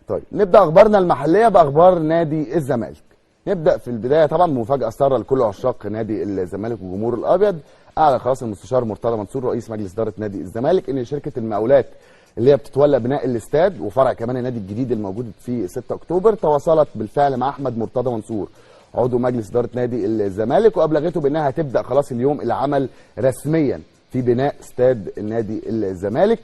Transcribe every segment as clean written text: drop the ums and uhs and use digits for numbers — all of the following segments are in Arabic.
طيب نبدا اخبارنا المحليه باخبار نادي الزمالك. نبدا في البدايه طبعا مفاجاه ساره لكل عشاق نادي الزمالك والجمهور الابيض. اعلن خلاص المستشار مرتضى منصور رئيس مجلس اداره نادي الزمالك ان شركه المقاولات اللي هي بتتولى بناء الاستاد وفرع كمان النادي الجديد الموجود في 6 اكتوبر تواصلت بالفعل مع احمد مرتضى منصور عضو مجلس اداره نادي الزمالك وابلغته بانها هتبدا خلاص اليوم العمل رسميا في بناء استاد النادي الزمالك.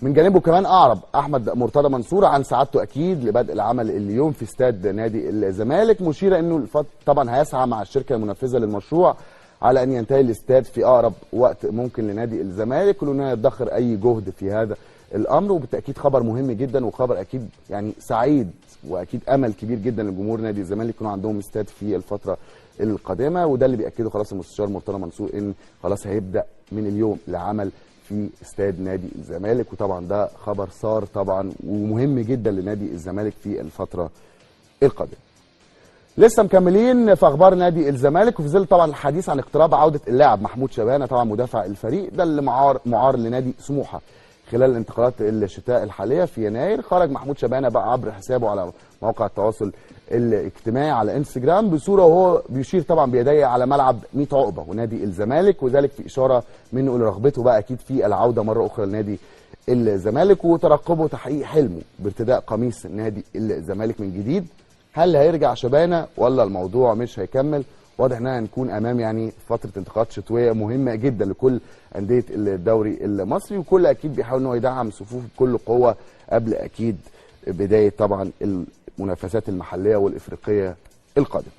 من جانبه كمان اعرب احمد مرتضى منصور عن سعادته اكيد لبدء العمل اليوم في استاد نادي الزمالك، مشيرا انه طبعا هيسعى مع الشركه المنفذه للمشروع على ان ينتهي الاستاد في اقرب وقت ممكن لنادي الزمالك، ولانه يدخر اي جهد في هذا الامر. وبالتاكيد خبر مهم جدا وخبر اكيد يعني سعيد واكيد امل كبير جدا لجمهور نادي الزمالك يكونوا عندهم استاد في الفتره القادمه، وده اللي بياكده خلاص المستشار مرتضى منصور ان خلاص هيبدا من اليوم العمل في استاد نادي الزمالك. وطبعا ده خبر صار طبعا ومهم جدا لنادي الزمالك في الفتره القادمه. لسه مكملين في اخبار نادي الزمالك وفي ظل طبعا الحديث عن اقتراب عوده اللاعب محمود شبانه طبعا مدافع الفريق ده اللي معار لنادي سموحه خلال الانتقالات الشتاء الحاليه في يناير. خرج محمود شبانه بقى عبر حسابه على مواقع التواصل الاجتماعي على انستجرام بصوره وهو بيشير طبعا بيديه على ملعب 100 عقبه ونادي الزمالك، وذلك في اشاره منه لرغبته بقى اكيد في العوده مره اخرى لنادي الزمالك وترقبه تحقيق حلمه بارتداء قميص نادي الزمالك من جديد. هل هيرجع شبانه ولا الموضوع مش هيكمل؟ واضح اننا هنكون امام يعني فتره انتقالات شتويه مهمه جدا لكل انديه الدوري المصري، وكل اكيد بيحاول ان هو يدعم صفوفه بكل قوه قبل اكيد بدايه طبعا المنافسات المحليه والافريقيه القادمه.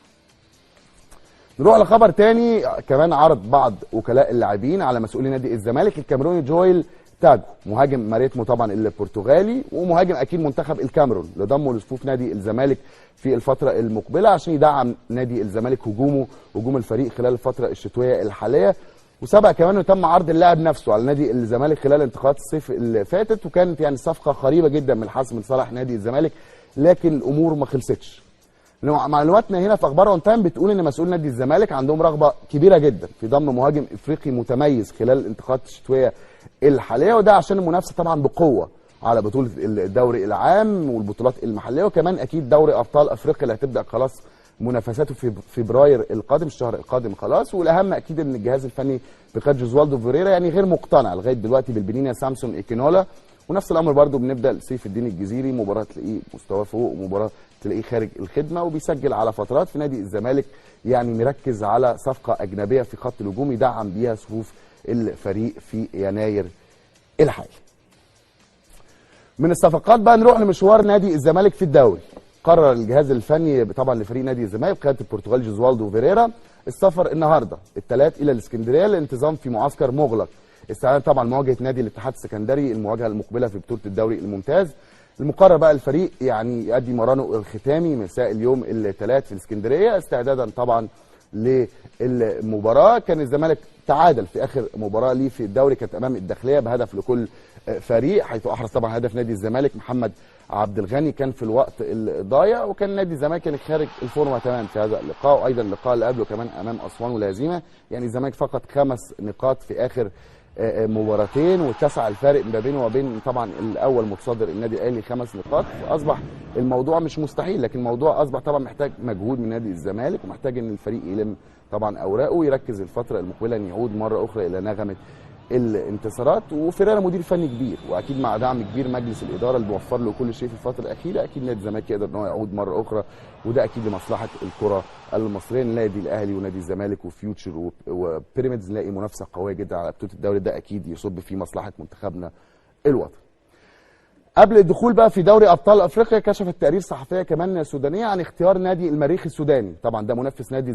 نروح لخبر تاني كمان عرض بعض وكلاء اللاعبين على مسؤولي نادي الزمالك الكاميروني جويل تاجو مهاجم ماريتمو طبعا البرتغالي ومهاجم اكيد منتخب الكاميرون لضمه لصفوف نادي الزمالك في الفتره المقبله عشان يدعم نادي الزمالك هجوم الفريق خلال الفتره الشتويه الحاليه. وسبق كمان انه تم عرض اللاعب نفسه على نادي الزمالك خلال انتقالات الصيف اللي فاتت، وكانت يعني صفقه قريبه جدا من الحسم لصالح نادي الزمالك، لكن الامور ما خلصتش. معلوماتنا هنا في اخبار اون تايم بتقول ان مسؤول نادي الزمالك عندهم رغبه كبيره جدا في ضم مهاجم افريقي متميز خلال الانتقالات الشتويه الحاليه، وده عشان المنافسه طبعا بقوه على بطوله الدوري العام والبطولات المحليه، وكمان اكيد دوري ابطال افريقيا اللي هتبدا خلاص منافساته في فبراير القادم الشهر القادم خلاص. والاهم اكيد ان الجهاز الفني بقياده جوزوالدو فيريرا يعني غير مقتنع لغايه دلوقتي بالبنينه سامسون ايكينولا، ونفس الامر برده بنبدا سيف الدين الجزيري مباراه تلاقيه مستواه فوق ومباراه تلاقيه خارج الخدمه، وبيسجل على فترات في نادي الزمالك يعني مركز على صفقه اجنبيه في خط الهجوم يدعم بيها صفوف الفريق في يناير الحالي. من الصفقات بقى نروح لمشوار نادي الزمالك في الدوري. قرر الجهاز الفني طبعا لفريق نادي الزمالك بقياده البرتغالي جوزوالدو فيريرا السفر النهارده الثلاث الى الاسكندريه للانتظام في معسكر مغلق استعدادا طبعا مواجهه نادي الاتحاد السكندري المواجهه المقبله في بطوله الدوري الممتاز. المقرر بقى الفريق يعني يؤدي مرانه الختامي مساء اليوم الثلاث في الاسكندريه استعدادا طبعا للمباراه. كان الزمالك تعادل في اخر مباراه ليه في الدوري كانت امام الداخليه بهدف لكل فريق، حيث احرز طبعا هدف نادي الزمالك محمد عبد الغني كان في الوقت الضايع، وكان نادي الزمالك كان خارج الفورمه تمام في هذا اللقاء، وايضا اللقاء اللي قبله كمان امام اسوان والهزيمه. يعني الزمالك فقط 5 نقاط في اخر مباراتين واتسع الفارق ما بينه وبين طبعا الاول متصدر النادي الاهلي 5 نقاط. اصبح الموضوع مش مستحيل، لكن الموضوع اصبح طبعا محتاج مجهود من نادي الزمالك ومحتاج ان الفريق يلم طبعا اوراقه ويركز الفتره المقبله ان يعود مره اخرى الى نغمه الانتصارات. وفيريرا مدير فني كبير واكيد مع دعم كبير مجلس الاداره اللي بيوفر له كل شيء في الفتره الاخيره، اكيد نادي الزمالك يقدر ان هو يعود مره اخرى، وده اكيد لمصلحه الكره المصريه. النادي الاهلي ونادي الزمالك وفيوتشر وبيراميدز نلاقي منافسه قويه جدا على بطوله الدوري، ده اكيد يصب في مصلحه منتخبنا الوطني. قبل الدخول بقى في دوري ابطال افريقيا كشفت تقارير صحفيه كمان سودانيه عن اختيار نادي المريخ السوداني، طبعا ده منافس نادي